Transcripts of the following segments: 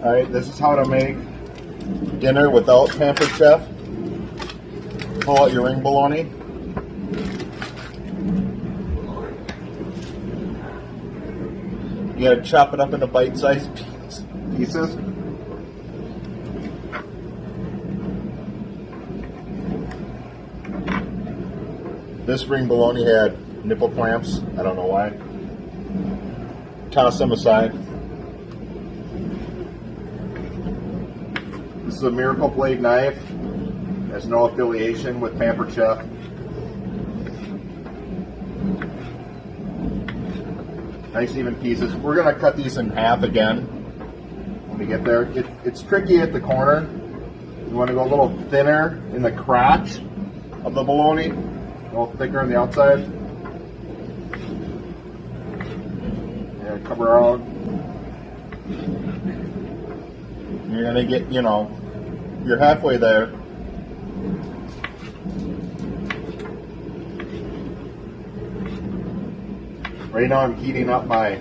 Alright, this is how to make dinner without Pampered Chef. Pull out your ring bologna. You gotta chop it up into bite-sized pieces. This ring bologna had nipple clamps. I don't know why. Toss them aside. This is a Miracle Blade knife. Has no affiliation with Pampered Chef. Nice even pieces. We're going to cut these in half again when we get there. It's tricky at the corner. You want to go a little thinner in the crotch of the bologna, a little thicker on the outside. And come around. You're going to get, you're halfway there. Right now I'm heating up my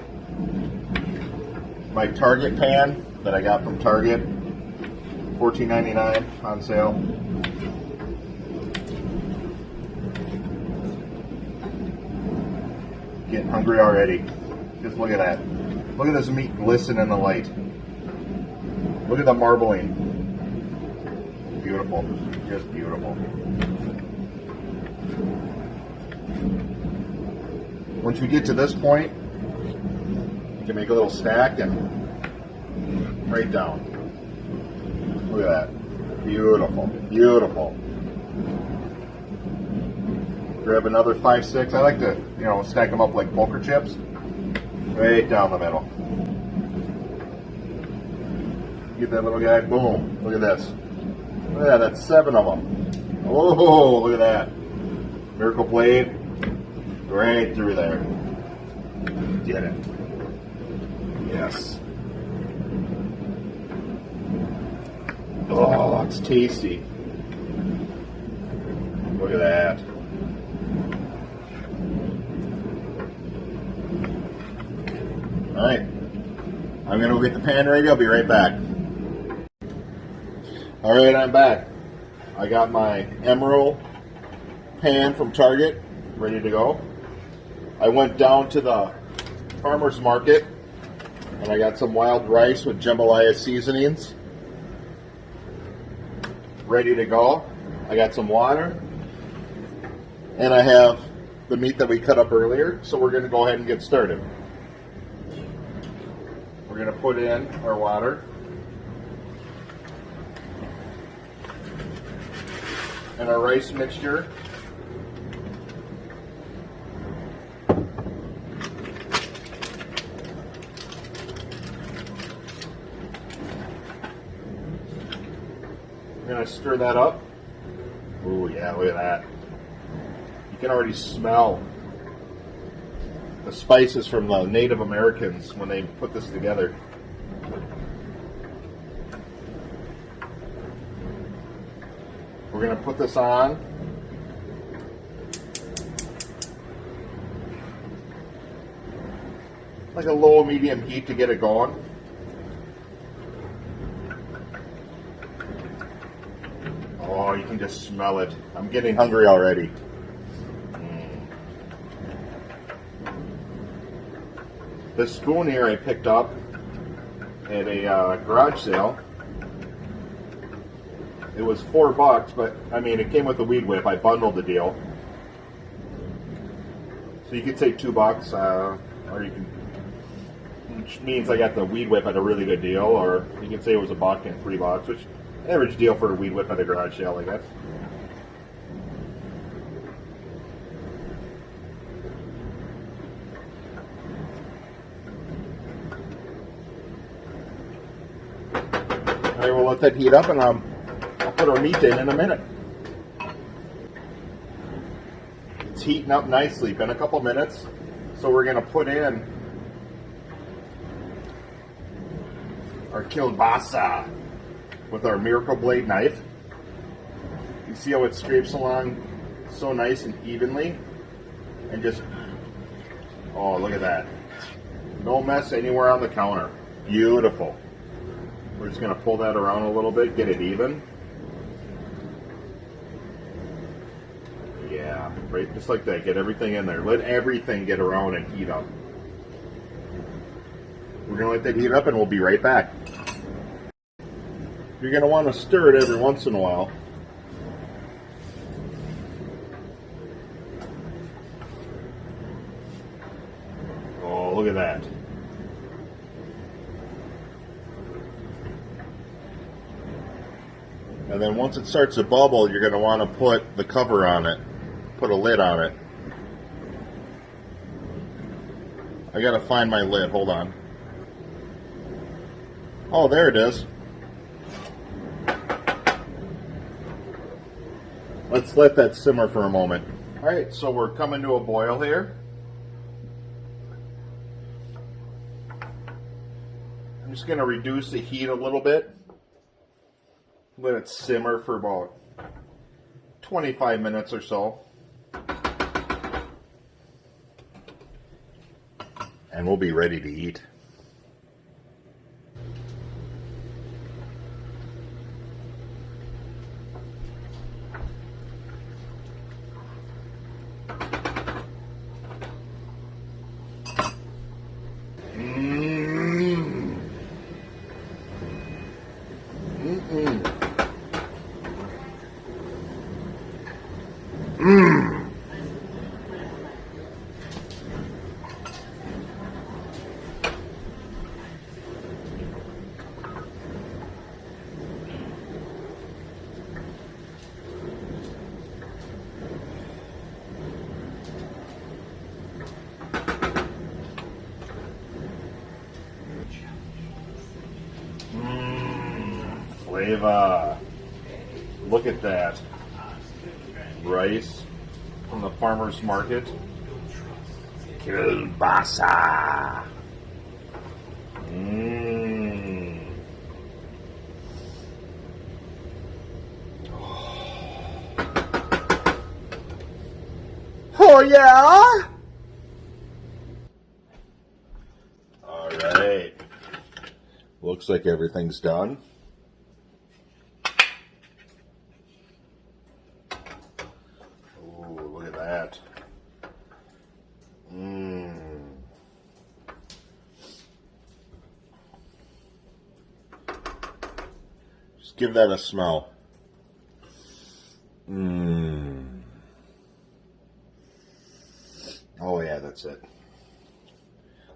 Target pan that I got from Target, $14.99 on sale. Getting hungry already. Just look at that. Look at this meat glisten in the light. Look at the marbling. Beautiful. Just beautiful. Once you get to this point, you can make a little stack and right down. Look at that. Beautiful. Beautiful. Grab another 5, 6. I like to, stack them up like poker chips. Right down the middle. Get that little guy. Boom. Look at this. Look at that. That's 7 of them. Oh, look at that. Miracle Blade. Right through there. Get it. Yes. Oh, it's tasty. Look at that. Alright. I'm going to go get the pan ready. I'll be right back. Alright, I'm back. I got my Emerald pan from Target ready to go. I went down to the farmer's market and I got some wild rice with Jambalaya seasonings ready to go. I got some water and I have the meat that we cut up earlier, so we're going to go ahead and get started. We're going to put in our water and our rice mixture. We're going to stir that up. Ooh, yeah, look at that. You can already smell the spices from the Native Americans when they put this together. We're going to put this on. Like a low medium heat to get it going. Oh, you can just smell it. I'm getting hungry already. This spoon here I picked up at a garage sale. It was $4, but I mean it came with the weed whip. I bundled the deal, so you could say $2, or you can, which means I got the weed whip at a really good deal, or you can say it was $1 and $3, which average deal for a weed whip at a garage sale, I guess. Alright, we'll let that heat up and I'll put our meat in a minute. It's heating up nicely, been a couple minutes, so we're going to put in our kielbasa with our Miracle Blade knife. You see how it scrapes along so nice and evenly, and just, oh, look at that. No mess anywhere on the counter. Beautiful. We're just going to pull that around a little bit, get it even. Yeah, right, just like that. Get everything in there. Let everything get around and heat up. We're going to let that heat up and we'll be right back. You're going to want to stir it every once in a while. Oh, look at that. And then once it starts to bubble, you're going to want to put the cover on it. Put a lid on it. I got to find my lid. Hold on. Oh, there it is. Let's let that simmer for a moment. Alright, so we're coming to a boil here. I'm just going to reduce the heat a little bit. Let it simmer for about 25 minutes or so. And we'll be ready to eat. Flavor. Look at that. Rice from the farmer's market. Kielbasa. Oh yeah! Alright. Looks like everything's done. Ooh, look at that. Just give that a smell. Oh yeah, that's it.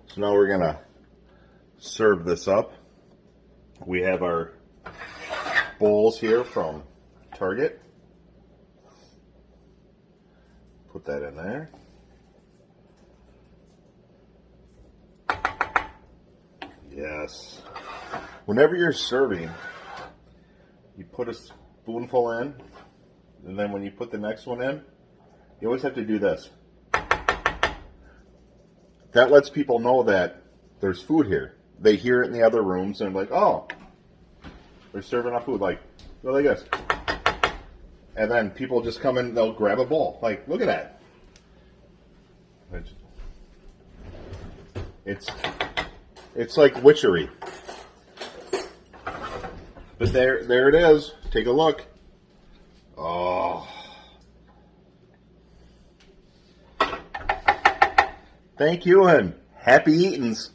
So now we're gonna serve this up. We have our bowls here from Target. Put that in there. Yes. Whenever you're serving, you put a spoonful in, and then when you put the next one in, you always have to do this. That lets people know that there's food here. They hear it in the other rooms and like, oh, they're serving up food. Like, go like this. And then people just come in, they'll grab a bowl. Like, look at that. It's like witchery. But there it is. Take a look. Oh. Thank you and happy eatings.